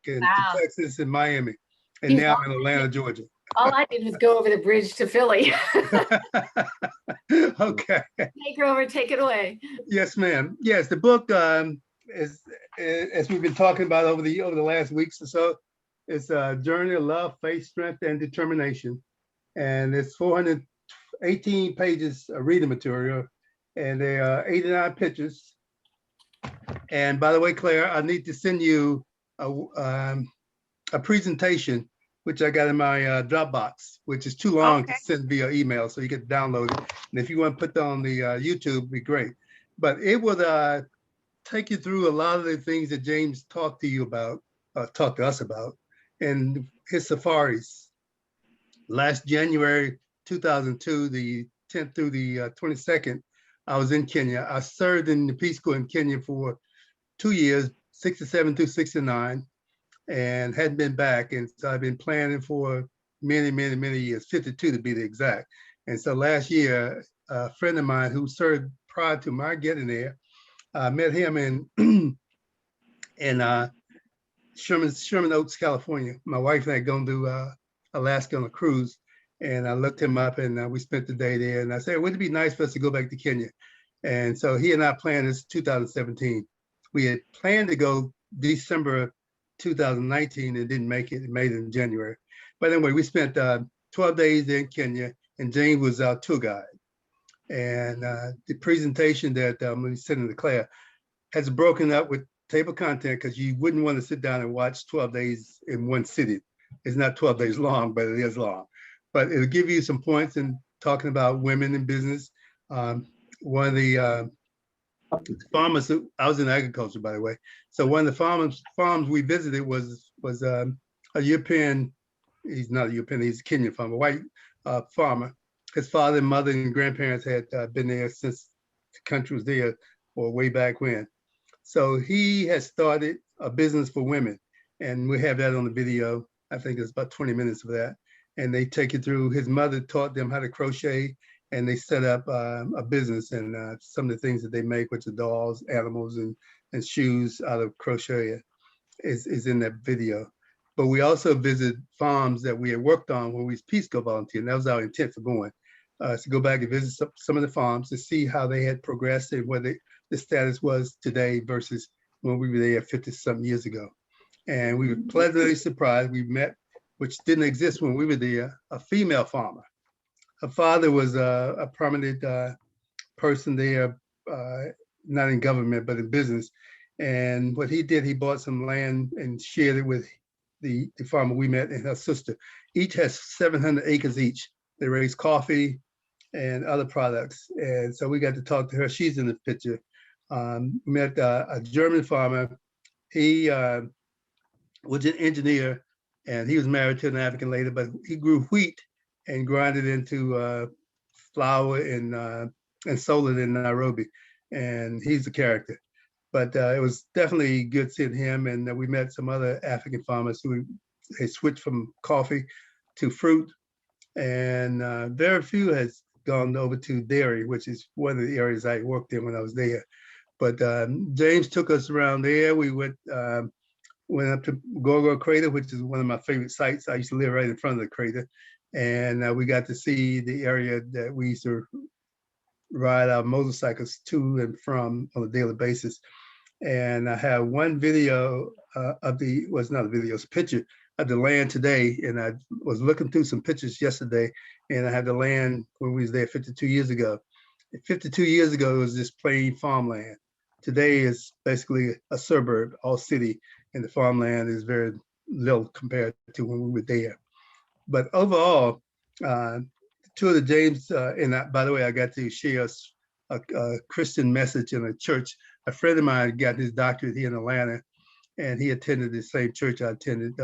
to Wow. Texas and Miami. And You now I'm in know, Atlanta, Georgia. all I did was go over the bridge to Philly. Okay. Take her over, take it away. Yes, ma'am. Yes, the book is, as we've been talking about over the last weeks or so, it's a journey of love, faith, strength, and determination. And it's 418 pages of reading material, and there are 89 pictures. And by the way, Claire, I need to send you a presentation, which I got in my Dropbox, which is too long to Okay. send via email, so you can download it. And if you want to put that on the YouTube, it'd be great. But it would take you through a lot of the things that James talked to you about, talked to us about, in his safaris. Last January 2002, the 10th through the 22nd, I was in Kenya. I served in the Peace Corps in Kenya for 2 years, 67 through 69, and hadn't been back. And so I've been planning for many, many, many years, 52 to be the exact. And so last year, a friend of mine who served prior to my getting there, I met him in Sherman Oaks, California. My wife and I had gone to Alaska on a cruise, and I looked him up, and we spent the day there. And I said, wouldn't it be nice for us to go back to Kenya? And so he and I planned this 2017. We had planned to go December 2019 and didn't make it. It made it in January. But anyway, we spent 12 days in Kenya, and James was our tour guide. And the presentation that I'm going to send to Claire has broken up with table content because you wouldn't want to sit down and watch 12 days in one city. It's not 12 days long, but it is long. But it'll give you some points in talking about women in business. One of the farmers, I was in agriculture, by the way. So one of the farms we visited was a European, he's not a European, he's a Kenyan farmer, a white farmer. His father and mother and grandparents had been there since the country was there, or way back when. So he has started a business for women, and we have that on the video. I think it's about 20 minutes of that. And they take you through, his mother taught them how to crochet, and they set up a business, and some of the things that they make, which are dolls, animals, and shoes out of crochet is in that video. But we also visit farms that we had worked on when we was Peace Corps volunteer, and that was our intent for going, to go back and visit some of the farms to see how they had progressed and what the status was today versus when we were there 50-something years ago. And we were pleasantly surprised. We met, which didn't exist when we were there, a female farmer. Her father was a prominent person there, not in government, but in business. And what he did, he bought some land and shared it with the farmer we met and her sister. Each has 700 acres each. They raise coffee and other products. And so we got to talk to her. She's in the picture. Met a German farmer. He was an engineer, and he was married to an African lady, but he grew wheat and grind it into flour and sold it in Nairobi. And he's a character. But it was definitely good seeing him. And we met some other African farmers who had switched from coffee to fruit. And very few has gone over to dairy, which is one of the areas I worked in when I was there. But James took us around there. We went up to Gorgo Crater, which is one of my favorite sites. I used to live right in front of the crater. And we got to see the area that we used to ride our motorcycles to and from on a daily basis. And I have one video was not a video, it's a picture of the land today. And I was looking through some pictures yesterday, and I had the land when we was there 52 years ago. 52 years ago, it was just plain farmland. Today is basically a suburb, all city, and the farmland is very little compared to when we were there. But overall, two of the James, by the way, I got to share a Christian message in a church. A friend of mine got his doctorate here in Atlanta, and he attended the same church I attended,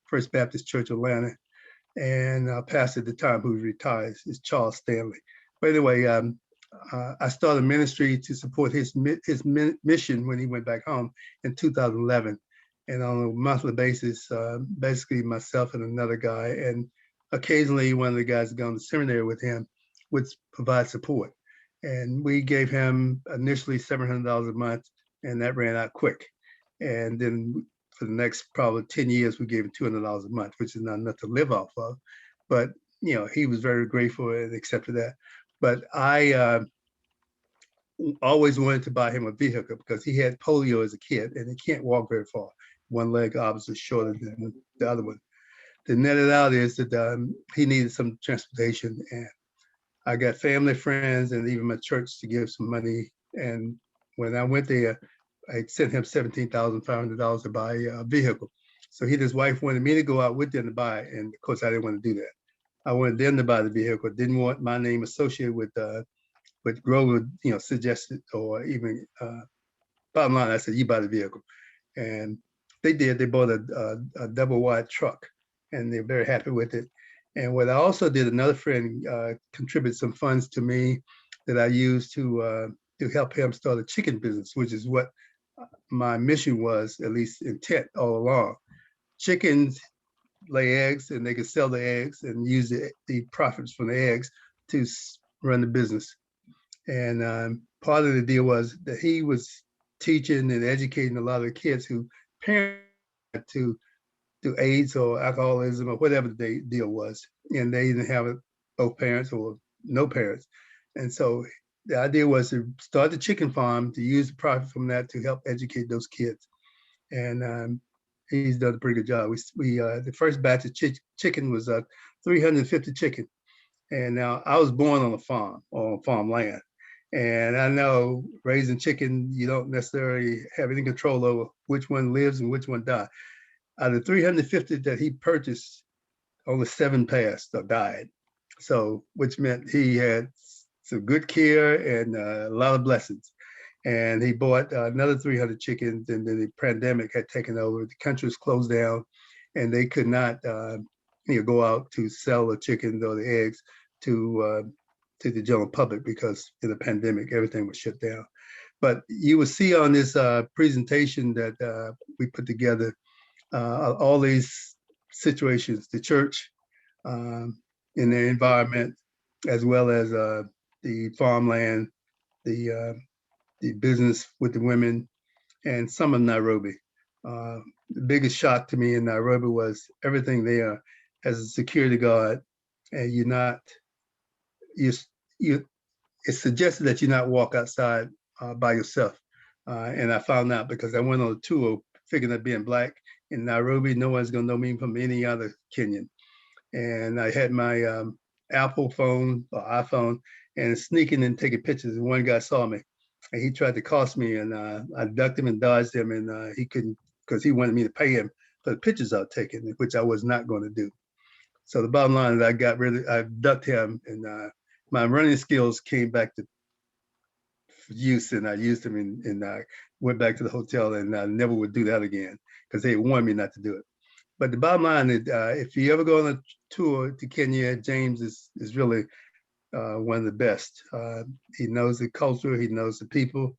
First Baptist Church Atlanta. And pastor at the time who retired is Charles Stanley. But anyway, I started a ministry to support his mission when he went back home in 2011. And on a monthly basis, basically myself and another guy, and occasionally one of the guys going to seminary with him would provide support. And we gave him initially $700 a month, and that ran out quick. And then for the next probably 10 years, we gave him $200 a month, which is not enough to live off of. But, he was very grateful and accepted that. But I always wanted to buy him a vehicle because he had polio as a kid and he can't walk very far. One leg obviously shorter than the other one. The net it out is that he needed some transportation, and I got family, friends, and even my church to give some money. And when I went there, I sent him $17,500 to buy a vehicle. So he and his wife wanted me to go out with them to buy it, and of course I didn't want to do that. I wanted them to buy the vehicle. Didn't want my name associated with Grover, suggested or even bottom line. I said, you buy the vehicle, and they did. They bought a double wide truck, and they're very happy with it. And what I also did, another friend contributed some funds to me that I used to help him start a chicken business, which is what my mission was, at least intent all along. Chickens lay eggs, and they could sell the eggs and use the profits from the eggs to run the business. And part of the deal was that he was teaching and educating a lot of the kids who parents to AIDS or alcoholism or whatever the deal was, and they didn't have both parents or no parents. And so the idea was to start the chicken farm, to use the profit from that to help educate those kids. And he's done a pretty good job. We the first batch of chicken was 350 chicken. And now I was born on a farm, on farmland. And I know raising chicken, you don't necessarily have any control over which one lives and which one dies. Out of 350 that he purchased, only 7 passed or died. So, which meant he had some good care and a lot of blessings. And he bought another 300 chickens, and then the pandemic had taken over. The country was closed down, and they could not, go out to sell the chickens or the eggs to the general public because in the pandemic everything was shut down. But you will see on this presentation that we put together all these situations, the church in the environment, as well as the farmland, the business with the women, and some of Nairobi. The biggest shock to me in Nairobi was everything there has a security guard, and it's suggested that you not walk outside by yourself. And I found out because I went on a tour figuring that being Black in Nairobi, no one's gonna know me from any other Kenyan. And I had my Apple phone or iPhone and sneaking and taking pictures. And one guy saw me and he tried to cost me, and I ducked him and dodged him, and he couldn't, because he wanted me to pay him for the pictures I was taking, which I was not going to do. So the bottom line is I ducked him, and my running skills came back to use, and I used them, and I went back to the hotel, and I never would do that again because they warned me not to do it. But the bottom line is, if you ever go on a tour to Kenya, James is really one of the best. He knows the culture, he knows the people,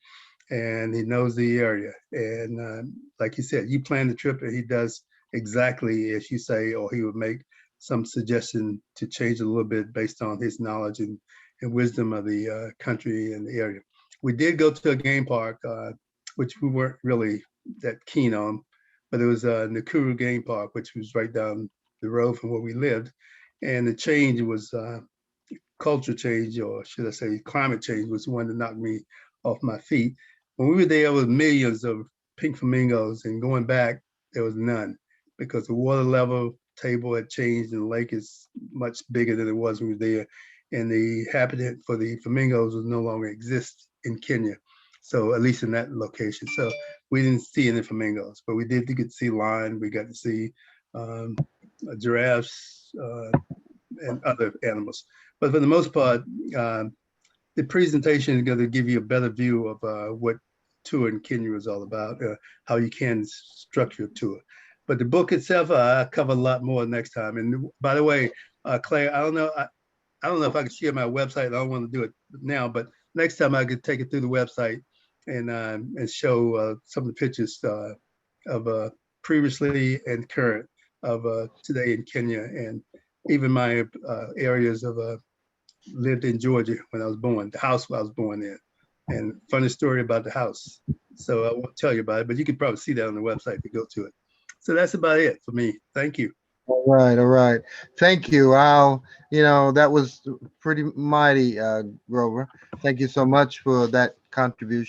and he knows the area. And like you said, you plan the trip, and he does exactly as you say, or he would make some suggestion to change a little bit based on his knowledge and wisdom of the country and the area. We did go to a game park, which we weren't really that keen on, but it was Nakuru Game Park, which was right down the road from where we lived. And the change was culture change, or should I say climate change, was one that knocked me off my feet. When we were there was millions of pink flamingos, and going back, there was none because the water level table had changed and the lake is much bigger than it was when we were there. And the habitat for the flamingos was no longer exist in Kenya. So at least in that location. So we didn't see any flamingos, but we did get to see lion. We got to see giraffes and other animals. But for the most part, the presentation is going to give you a better view of what tour in Kenya is all about, how you can structure a tour. But the book itself, I cover a lot more next time. And by the way, Claire, I don't know if I can share my website. I don't want to do it now, but next time I could take it through the website and show some of the pictures of previously and current of today in Kenya, and even my areas of lived in Georgia when I was born, the house I was born in, and funny story about the house. So I won't tell you about it, but you could probably see that on the website if you go to it. So that's about it for me. Thank you. All right, all right. Thank you. Al, that was pretty mighty, Grover. Thank you so much for that contribution.